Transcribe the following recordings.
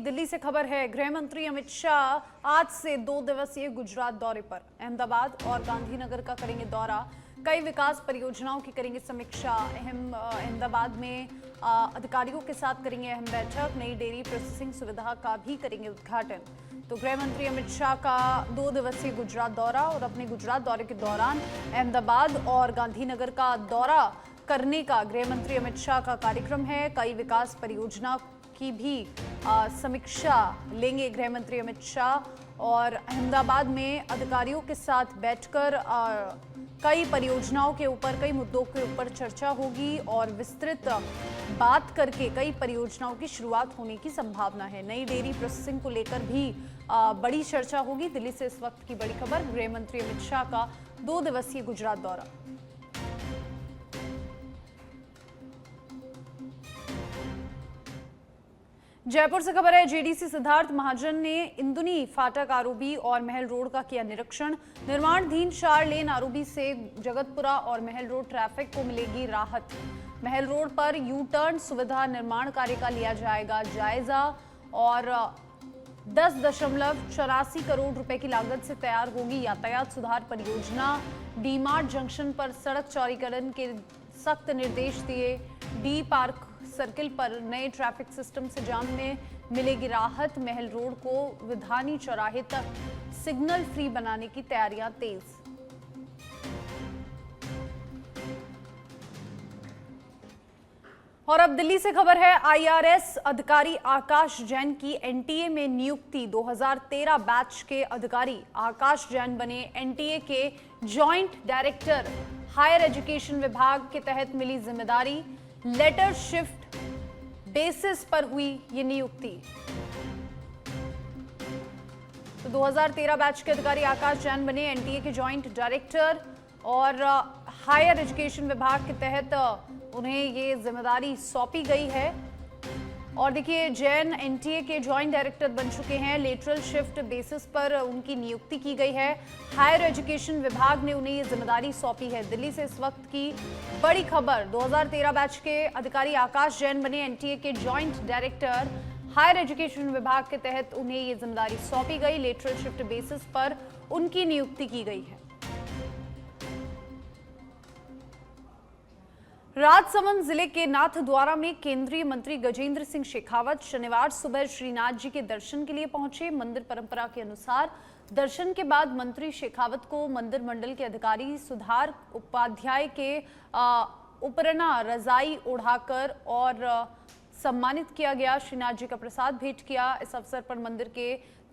दिल्ली से खबर है। गृह मंत्री अमित शाह आज से 2 दिवसीय गुजरात दौरे पर। अहमदाबाद और गांधीनगर का करेंगे दौरा। कई विकास परियोजनाओं की करेंगे समीक्षा। अहमदाबाद में अधिकारियों के साथ करेंगे अहम बैठक। नई डेयरी प्रोसेसिंग सुविधा का भी करेंगे उद्घाटन। तो गृह मंत्री अमित शाह का 2 दिवसीय गुजरात दौरा और अपने गुजरात दौरे के दौरान अहमदाबाद और गांधीनगर का दौरा करने का गृह मंत्री अमित शाह का कार्यक्रम है। कई विकास परियोजना की भी समीक्षा लेंगे गृह मंत्री अमित शाह और अहमदाबाद में अधिकारियों के साथ बैठकर कई परियोजनाओं के ऊपर, कई मुद्दों के ऊपर चर्चा होगी और विस्तृत बात करके कई परियोजनाओं की शुरुआत होने की संभावना है। नई डेयरी प्रोसेसिंग को लेकर भी बड़ी चर्चा होगी। दिल्ली से इस वक्त की बड़ी खबर, गृह मंत्री अमित शाह का 2 दिवसीय गुजरात दौरा। जयपुर से खबर है। जेडीसी सिद्धार्थ महाजन ने इंदुनी फाटक आरओबी और महल रोड का किया निरीक्षण। निर्माणाधीन 4 लेन आरओबी से जगतपुरा और महल रोड ट्रैफिक को मिलेगी राहत। महल रोड पर यू टर्न सुविधा निर्माण कार्य का लिया जाएगा जायजा और 10.84 करोड़ रुपए की लागत से तैयार होगी यातायात सुधार परियोजना। डी-मार्ट जंक्शन पर सड़क चौड़ीकरण के सख्त निर्देश दिए। डी पार्क सर्किल पर नए ट्रैफिक सिस्टम से जाम में मिलेगी राहत। महल रोड को विधानी चौराहे तक सिग्नल फ्री बनाने की तैयारियां तेज। और अब दिल्ली से खबर है। आईआरएस अधिकारी आकाश जैन की एनटीए में नियुक्ति। 2013 बैच के अधिकारी आकाश जैन बने एनटीए के जॉइंट डायरेक्टर। हायर एजुकेशन विभाग के तहत मिली जिम्मेदारी। लेटर शिफ्ट बेसिस पर हुई ये नियुक्ति। तो 2013 बैच के अधिकारी आकाश जैन बने एनटीए के जॉइंट डायरेक्टर और हायर एजुकेशन विभाग के तहत उन्हें ये जिम्मेदारी सौंपी गई है। और देखिए, जैन एनटीए के जॉइंट डायरेक्टर बन चुके हैं। लेटरल शिफ्ट बेसिस पर उनकी नियुक्ति की गई है। हायर एजुकेशन विभाग ने उन्हें ये जिम्मेदारी सौंपी है। दिल्ली से इस वक्त की बड़ी खबर, 2013 बैच के अधिकारी आकाश जैन बने एनटीए के जॉइंट डायरेक्टर। हायर एजुकेशन विभाग के तहत उन्हें ये जिम्मेदारी सौंपी गई। लेटरल शिफ्ट बेसिस पर उनकी नियुक्ति की गई है। राजसमंद जिले के नाथद्वारा में केंद्रीय मंत्री गजेंद्र सिंह शेखावत शनिवार सुबह श्रीनाथ जी के दर्शन के लिए पहुंचे। मंदिर परंपरा के अनुसार दर्शन के बाद मंत्री शेखावत को मंदिर मंडल के अधिकारी सुधार उपाध्याय के उपरना रजाई ओढ़ाकर और सम्मानित किया गया। श्रीनाथ जी का प्रसाद भेंट किया। इस अवसर पर मंदिर के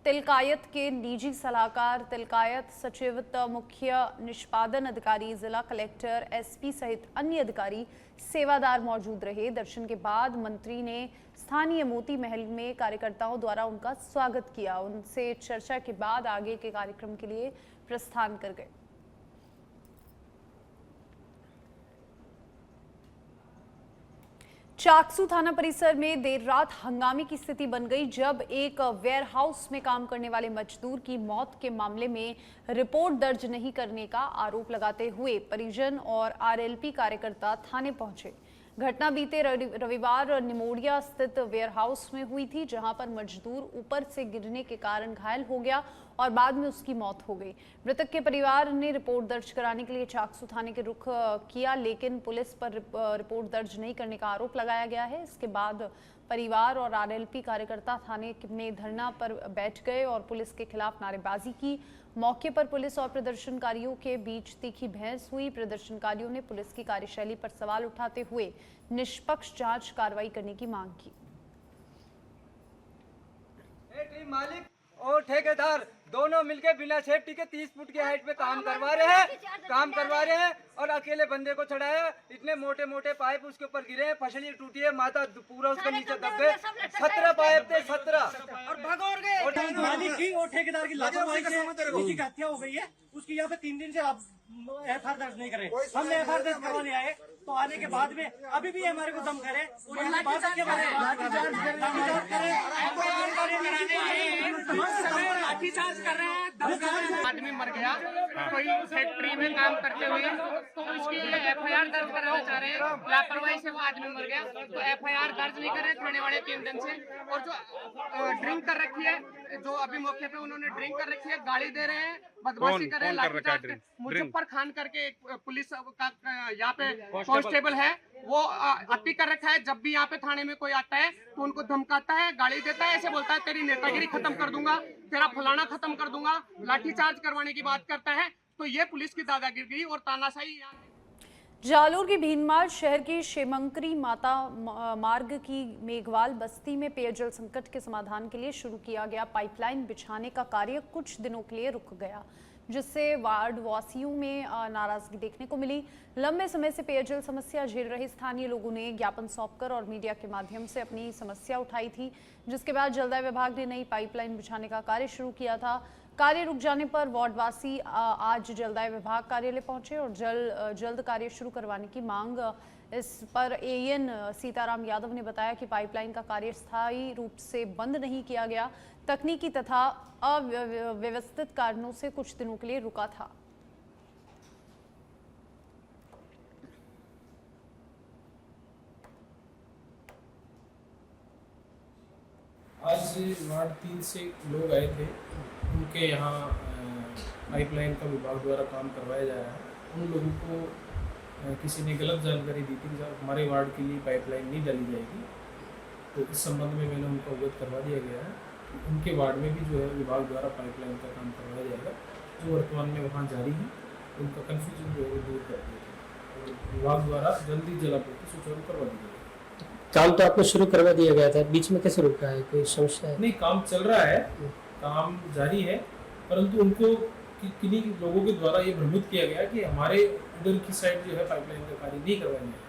तिलकायत के निजी सलाहकार, तिलकायत सचिव, मुख्य निष्पादन अधिकारी, जिला कलेक्टर, एसपी सहित अन्य अधिकारी, सेवादार मौजूद रहे। दर्शन के बाद मंत्री ने स्थानीय मोती महल में कार्यकर्ताओं द्वारा उनका स्वागत किया। उनसे चर्चा के बाद आगे के कार्यक्रम के लिए प्रस्थान कर गए। चाकसू थाना परिसर में देर रात हंगामे की स्थिति बन गई जब एक वेयरहाउस में काम करने वाले मजदूर की मौत के मामले में रिपोर्ट दर्ज नहीं करने का आरोप लगाते हुए परिजन और आरएलपी कार्यकर्ता थाने पहुंचे। घटना बीते रविवार निमोड़िया स्थित वेयरहाउस में हुई थी, जहां पर मजदूर ऊपर से गिरने के कारण घायल हो गया और बाद में उसकी मौत हो गई। मृतक के परिवार ने रिपोर्ट दर्ज कराने के लिए चाकसू थाने के रुख किया, लेकिन पुलिस पर रिपोर्ट दर्ज नहीं करने का आरोप लगाया गया है। इसके बाद परिवार और आरएलपी कार्यकर्ता थाने में धरना पर बैठ गए और पुलिस के खिलाफ नारेबाजी की। मौके पर पुलिस और प्रदर्शनकारियों के बीच तीखी बहस हुई। प्रदर्शनकारियों ने पुलिस की कार्यशैली पर सवाल उठाते हुए निष्पक्ष जांच कार्रवाई करने की मांग की। मालिक और ठेकेदार दोनों मिलके बिना सेफ्टी के 30 फुट की हाइट पे काम करवा रहे हैं और अकेले बंदे को चढ़ाया। इतने मोटे मोटे पाइप उसके ऊपर गिरे हैं, फसली टूटी है, माथा पूरा उसके नीचे दब गए। 17 पाइप थे, 17 और भगोर गए। और मालिक की और ठेकेदार की लापरवाही से उसकी हत्या हो गई है। उसकी यहाँ पे 3 दिन से आप एफआईआर दर्ज नहीं करे। हमने एफआईआर दर्ज करवाने आए तो आने के बाद में अभी भी हमारे को दम करे और यहाँ बात के बारे में लाठीचार्ज कर रहे हैं। आदमी मर गया कोई फैक्ट्री में काम करते हुए, तो उसकी एफआईआर दर्ज कराना चाह रहे हैं। लापरवाही से वो आदमी मर गया तो एफआईआर दर्ज नहीं कर रहे थाने वाले 3 दिन से। और जो ड्रिंक कर रखी है, जो अभी मौके पे उन्होंने ड्रिंक कर रखी है, गाली दे रहे हैं, बदमाशी कर रहे हैं, लाठीचार्ज। मुजफ्फर खान करके एक पुलिस का यहाँ पे कांस्टेबल है, वो अति कर रखा है। जब भी यहाँ पे थाने में कोई आता है तो उनको धमकाता है, गाली देता है, ऐसे बोलता है तेरी नेतागिरी खत्म कर दूंगा, तेरा फलाना खत्म कर दूंगा, लाठीचार्ज करवाने की बात करता है। तो ये पुलिस की दादागिरी और तानाशाही। जालोर की भीनमाल शहर की शेमंकरी माता मार्ग की मेघवाल बस्ती में पेयजल संकट के समाधान के लिए शुरू किया गया पाइपलाइन बिछाने का कार्य कुछ दिनों के लिए रुक गया, जिससे वार्ड वासियों में नाराजगी देखने को मिली। लंबे समय से पेयजल समस्या झेल रहे स्थानीय लोगों ने ज्ञापन सौंपकर और मीडिया के माध्यम से अपनी समस्या उठाई थी, जिसके बाद जलदाय विभाग ने नई पाइपलाइन बिछाने का कार्य शुरू किया था। कार्य रुक जाने पर वार्डवासी आज जलदाय विभाग कार्यालय पहुंचे और जल्द कार्य शुरू करवाने की मांग। इस पर एएन सीताराम यादव ने बताया कि पाइपलाइन का कार्य स्थायी रूप से बंद नहीं किया गया, तकनीकी तथा अव्यवस्थित कारणों से कुछ दिनों के लिए रुका था। आज वार्ड 3 से लोग आए थे, उनके यहाँ पाइपलाइन का विभाग द्वारा काम करवाया जा रहा है। उन लोगों को किसी ने गलत जानकारी दी थी कि हमारे वार्ड के लिए पाइपलाइन नहीं डाली जाएगी, तो इस संबंध में मैंने उनको अवगत करवा दिया गया है कि उनके वार्ड में भी जो है विभाग द्वारा पाइपलाइन का काम करवाया जाएगा, जो वर्तमान में वहाँ जारी है। उनका कन्फ्यूजन जो है वो दूर कर दिया जाएगा और विभाग द्वारा जल्दी जलापूर्ति सुचारू करवा दी जाएगी। काम तो आपको शुरू करवा दिया गया था, बीच में कैसे रुका है, कोई समस्या है? नहीं, काम चल रहा है, काम जारी है, परंतु उनको किन्हीं लोगों के द्वारा ये भ्रमित किया गया कि हमारे उधर की साइड जो है पाइपलाइन का कार्य नहीं करवाया गया,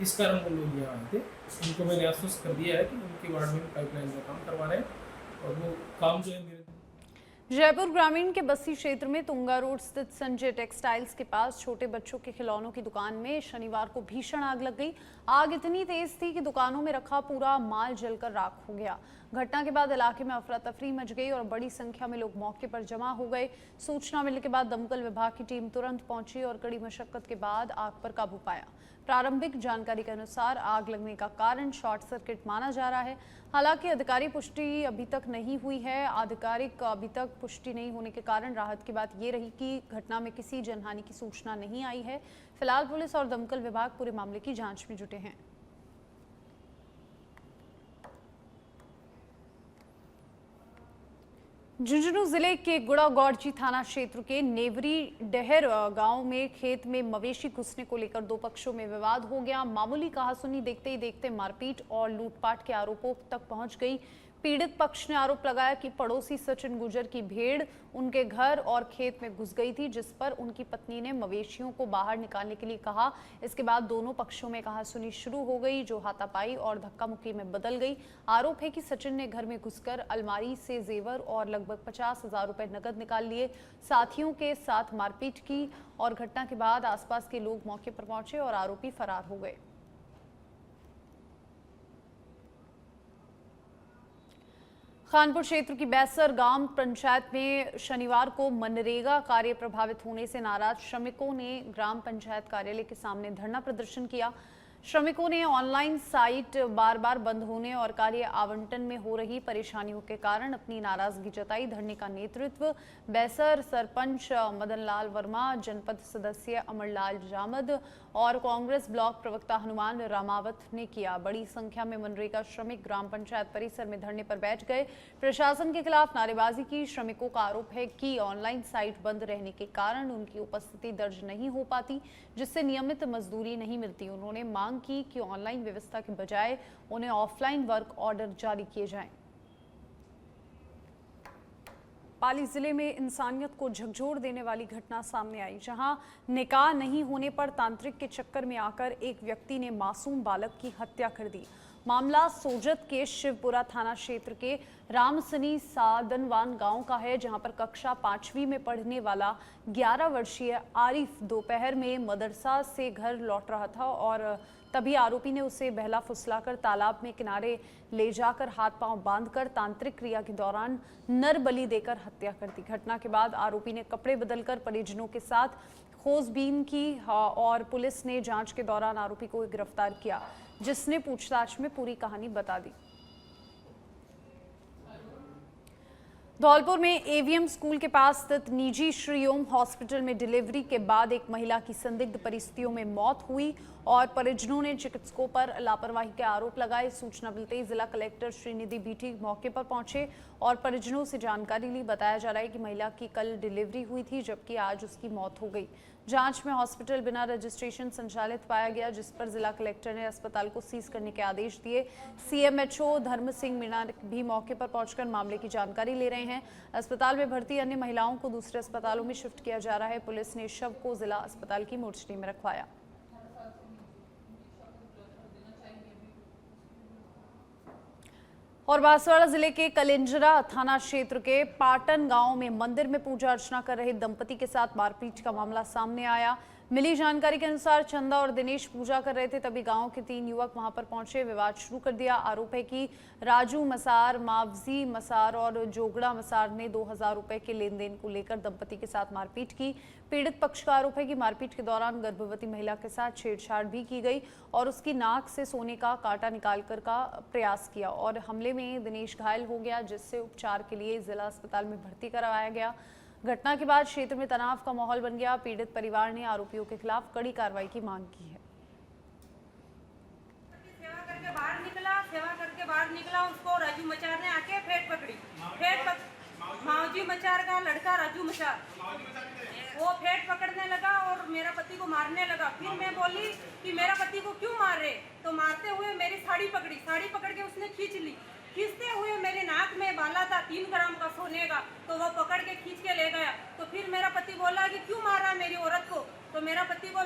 इस कारण वो लोग यहाँ आए थे। उनको मैंने आश्वस्त कर दिया है कि उनके वार्ड में पाइपलाइन का काम करवा रहे हैं और वो काम जो है जयपुर ग्रामीण के बस्ती क्षेत्र में तुंगा रोड स्थित संजय टेक्सटाइल्स के पास छोटे बच्चों के खिलौनों की दुकान में शनिवार को भीषण आग लग गई। आग इतनी तेज थी कि दुकानों में रखा पूरा माल जलकर राख हो गया। घटना के बाद इलाके में अफरा तफरी मच गई और बड़ी संख्या में लोग मौके पर जमा हो गए। सूचना मिलने के बाद दमकल विभाग की टीम तुरंत पहुंची और कड़ी मशक्कत के बाद आग पर काबू पाया। प्रारंभिक जानकारी के अनुसार आग लगने का कारण शॉर्ट सर्किट माना जा रहा है। हालांकि आधिकारिक पुष्टि अभी तक नहीं हुई है। आधिकारिक अभी तक पुष्टि नहीं होने के कारण राहत की बात ये रही कि घटना में किसी जनहानि की सूचना नहीं आई है। फिलहाल पुलिस और दमकल विभाग पूरे मामले की जांच में जुटे हैं। झुंझुनू जिले के गुड़ागौड़जी थाना क्षेत्र के नेवरी डहर गांव में खेत में मवेशी घुसने को लेकर दो पक्षों में विवाद हो गया। मामूली कहासुनी देखते ही देखते मारपीट और लूटपाट के आरोपों तक पहुंच गई। पीड़ित पक्ष ने आरोप लगाया कि पड़ोसी सचिन गुर्जर की भेड़ उनके घर और खेत में घुस गई थी, जिस पर उनकी पत्नी ने मवेशियों को बाहर निकालने के लिए कहा। इसके बाद दोनों पक्षों में कहासुनी शुरू हो गई, जो हाथापाई और धक्का मुक्की में बदल गई। आरोप है कि सचिन ने घर में घुसकर अलमारी से जेवर और लगभग 50,000 रुपए नकद निकाल लिए, साथियों के साथ मारपीट की और घटना के बाद आसपास के लोग मौके पर पहुंचे और आरोपी फरार हो गए। खानपुर क्षेत्र की बैसर ग्राम पंचायत में शनिवार को मनरेगा कार्य प्रभावित होने से नाराज श्रमिकों ने ग्राम पंचायत कार्यालय के सामने धरना प्रदर्शन किया। श्रमिकों ने ऑनलाइन साइट बार बार बंद होने और कार्य आवंटन में हो रही परेशानियों के कारण अपनी नाराजगी जताई। धरने का नेतृत्व बैसर सरपंच मदनलाल वर्मा, जनपद सदस्य अमरलाल जामद और कांग्रेस ब्लॉक प्रवक्ता हनुमान रामावत ने किया। बड़ी संख्या में मनरेगा श्रमिक ग्राम पंचायत परिसर में धरने पर बैठ गए। प्रशासन के खिलाफ नारेबाजी की। श्रमिकों का आरोप है कि ऑनलाइन साइट बंद रहने के कारण उनकी उपस्थिति दर्ज नहीं हो पाती, जिससे नियमित मजदूरी नहीं मिलती। उन्होंने मांग की कि ऑनलाइन व्यवस्था के बजाय उन्हें ऑफलाइन वर्क ऑर्डर जारी किए जाएं। पाली जिले में इंसानियत को झकझोर देने वाली घटना सामने आई, जहां निकाह नहीं होने पर तांत्रिक के चक्कर में आकर एक व्यक्ति ने मासूम बालक की हत्या कर दी। मामला सोजत के शिवपुरा थाना क्षेत्र के रामसनी सादनवान गांव का है, जहां पर कक्षा 5वीं में पढ़ने वाला 11 वर्षीय आरिफ दोपहर में मदरसा से घर लौट रहा था और तभी आरोपी ने उसे बहला फुसलाकर तालाब में किनारे ले जाकर हाथ पांव बांधकर तांत्रिक क्रिया के दौरान नर बलि देकर हत्या कर दी। घटना के बाद आरोपी ने कपड़े बदलकर परिजनों के साथ खोजबीन की और पुलिस ने जांच के दौरान आरोपी को गिरफ्तार किया, जिसने पूछताछ में पूरी कहानी बता दी। धौलपुर में एवीएम स्कूल के पास स्थित निजी श्री ओम हॉस्पिटल में डिलीवरी के बाद एक महिला की संदिग्ध परिस्थितियों में मौत हुई और परिजनों ने चिकित्सकों पर लापरवाही के आरोप लगाए। सूचना मिलते ही जिला कलेक्टर श्रीनिधि बीठी मौके पर पहुंचे और परिजनों से जानकारी ली। बताया जा रहा है कि महिला की कल डिलीवरी हुई थी, जबकि आज उसकी मौत हो गई। जांच में हॉस्पिटल बिना रजिस्ट्रेशन संचालित पाया गया, जिस पर जिला कलेक्टर ने अस्पताल को सीज करने के आदेश दिए। सीएमएचओ धर्म सिंह मीणा भी मौके पर पहुंचकर मामले की जानकारी ले रहे हैं। अस्पताल में भर्ती अन्य महिलाओं को दूसरे अस्पतालों में शिफ्ट किया जा रहा है। पुलिस ने शव को जिला अस्पताल की मोर्चरी में रखवाया। और बांसवाड़ा जिले के कलिंजरा थाना क्षेत्र के पाटन गांव में मंदिर में पूजा अर्चना कर रहे दंपति के साथ मारपीट का मामला सामने आया। मिली जानकारी के अनुसार चंदा और दिनेश पूजा कर रहे थे, तभी गांव के 3 युवक वहां पर पहुंचे, विवाद शुरू कर दिया। आरोप है कि राजू मसार, मावजी मसार और जोगड़ा मसार ने 2000 रुपए के लेन देन को लेकर दंपति के साथ मारपीट की। पीड़ित पक्ष का आरोप है कि मारपीट के दौरान गर्भवती महिला के साथ छेड़छाड़ भी की गई और उसकी नाक से सोने का कांटा निकालकर का प्रयास किया और हमले में दिनेश घायल हो गया, जिससे उपचार के लिए जिला अस्पताल में भर्ती करवाया गया। घटना के बाद क्षेत्र में तनाव का माहौल बन गया। पीड़ित परिवार ने आरोपियों के खिलाफ कड़ी कार्रवाई की मांग की है। सेवा करके बाहर निकला, उसको राजू मचार ने आके फेंट पकड़ी। मावजी मचार का लड़का राजू मचार, वो फेंट पकड़ने लगा और मेरा पति को मारने लगा। फिर मैं बोली कि मेरा पति को क्यों मार रहे, तो मारते हुए मेरी साड़ी पकड़ी, साड़ी पकड़ के उसने खींच ली। खींचते हुए मेरे नाक में बाला था 3 ग्राम का सोने का, तो वो पकड़ के खींच के ले गया। तो फिर मेरा पति बोला कि क्यों मारा मेरी औरत को, तो मेरा पति को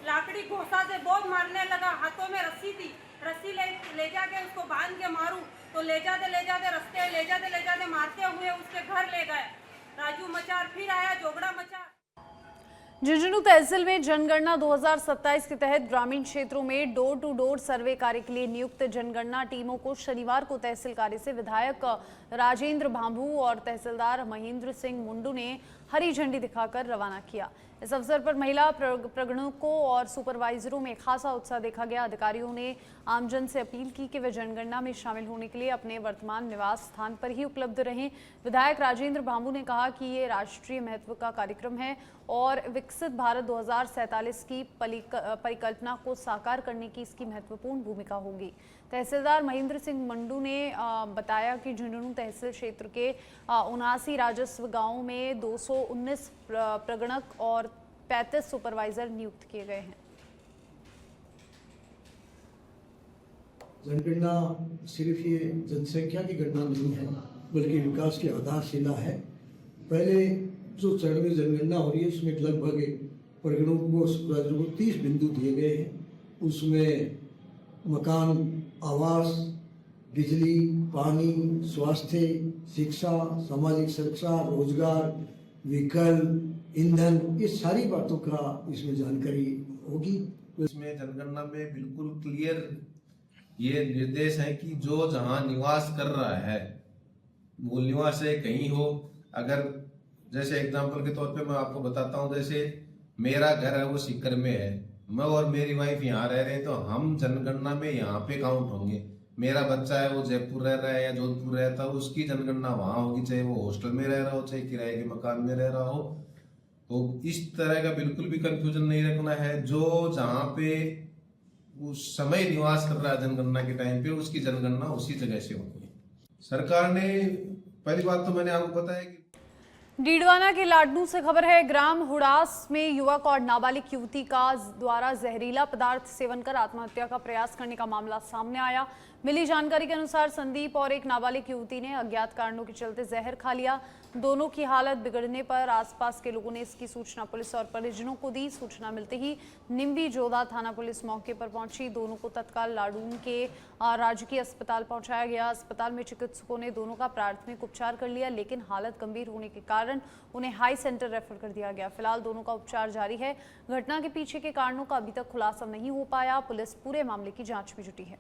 लाकड़ी घोंसा से बहुत मारने लगा। हाथों में रस्सी थी, रस्सी ले जाके उसको बांध के मारूं, तो ले जाते रस्ते ले जाते मारते हुए उसके घर ले गए। राजू मचार फिर आया, जोगड़ा मचार। झुंझुनू तहसील में जनगणना 2027 के तहत ग्रामीण क्षेत्रों में डोर टू डोर सर्वे कार्य के लिए नियुक्त जनगणना टीमों को शनिवार को तहसील कार्य से विधायक राजेंद्र भांभू और तहसीलदार महेंद्र सिंह मुंडू ने हरी झंडी दिखाकर रवाना किया। इस अवसर पर महिला प्रगणकों और सुपरवाइजरों में खासा उत्साह देखा गया। अधिकारियों ने आमजन से अपील की कि वे जनगणना में शामिल होने के लिए अपने वर्तमान निवास स्थान पर ही उपलब्ध रहें। विधायक राजेंद्र भांभू ने कहा कि ये राष्ट्रीय महत्व का कार्यक्रम है और विकसित भारत 2047 की परिकल्पना को साकार करने की इसकी महत्वपूर्ण भूमिका होगी। तहसीलदार महेंद्र सिंह मंडू ने बताया कि झुंझुनू तहसील क्षेत्र के 79 राजस्व गांवों में 219 प्रगणक और 35 सुपरवाइजर नियुक्त किए गए हैं। जनगणना सिर्फ ये जनसंख्या की गणना नहीं है, बल्कि विकास की आधारशिला है। पहले जो चरण में जनगणना हो रही है उसमें लगभग प्रगणकों को सुपरवाइजरों को 30 बिंदु दिए गए हैं। उसमें मकान, आवास, बिजली, पानी, स्वास्थ्य, शिक्षा, सामाजिक सुरक्षा, रोजगार, विकल्प, ईंधन, ये सारी बातों का इसमें जानकारी होगी। इसमें जनगणना में बिल्कुल क्लियर ये निर्देश है कि जो जहां निवास कर रहा है मूल निवास है कहीं हो। अगर जैसे एग्जांपल के तौर पे मैं आपको बताता हूं, जैसे मेरा घर है वो सीकर में है, मैं और मेरी वाइफ यहाँ रह रहे हैं, तो हम जनगणना में यहाँ पे काउंट होंगे। मेरा बच्चा है वो जयपुर रह रहा है या जोधपुर रहता है, उसकी जनगणना वहां होगी, चाहे वो हॉस्टल में रह रहा हो चाहे किराए के मकान में रह रहा हो। तो इस तरह का बिल्कुल भी कंफ्यूजन नहीं रखना है। जो जहाँ पे उस समय निवास कर रहा है जनगणना के टाइम पे, उसकी जनगणना उसी जगह से होगी। सरकार ने पहली बात तो मैंने आपको बताया कि डीडवाना के लाडनू से खबर है। ग्राम हुड़ास में युवक और नाबालिग युवती का द्वारा जहरीला पदार्थ सेवन कर आत्महत्या का प्रयास करने का मामला सामने आया। मिली जानकारी के अनुसार संदीप और एक नाबालिग युवती ने अज्ञात कारणों के चलते जहर खा लिया। दोनों की हालत बिगड़ने पर आसपास के लोगों ने इसकी सूचना पुलिस और परिजनों को दी। सूचना मिलते ही निम्बी जोधा थाना पुलिस मौके पर पहुंची। दोनों को तत्काल लाडून के राजकीय अस्पताल पहुंचाया गया। अस्पताल में चिकित्सकों ने दोनों का प्राथमिक उपचार कर लिया, लेकिन हालत गंभीर होने के कारण उन्हें हाई सेंटर रेफर कर दिया गया। फिलहाल दोनों का उपचार जारी है। घटना के पीछे के कारणों का अभी तक खुलासा नहीं हो पाया। पुलिस पूरे मामले की जांच में जुटी है।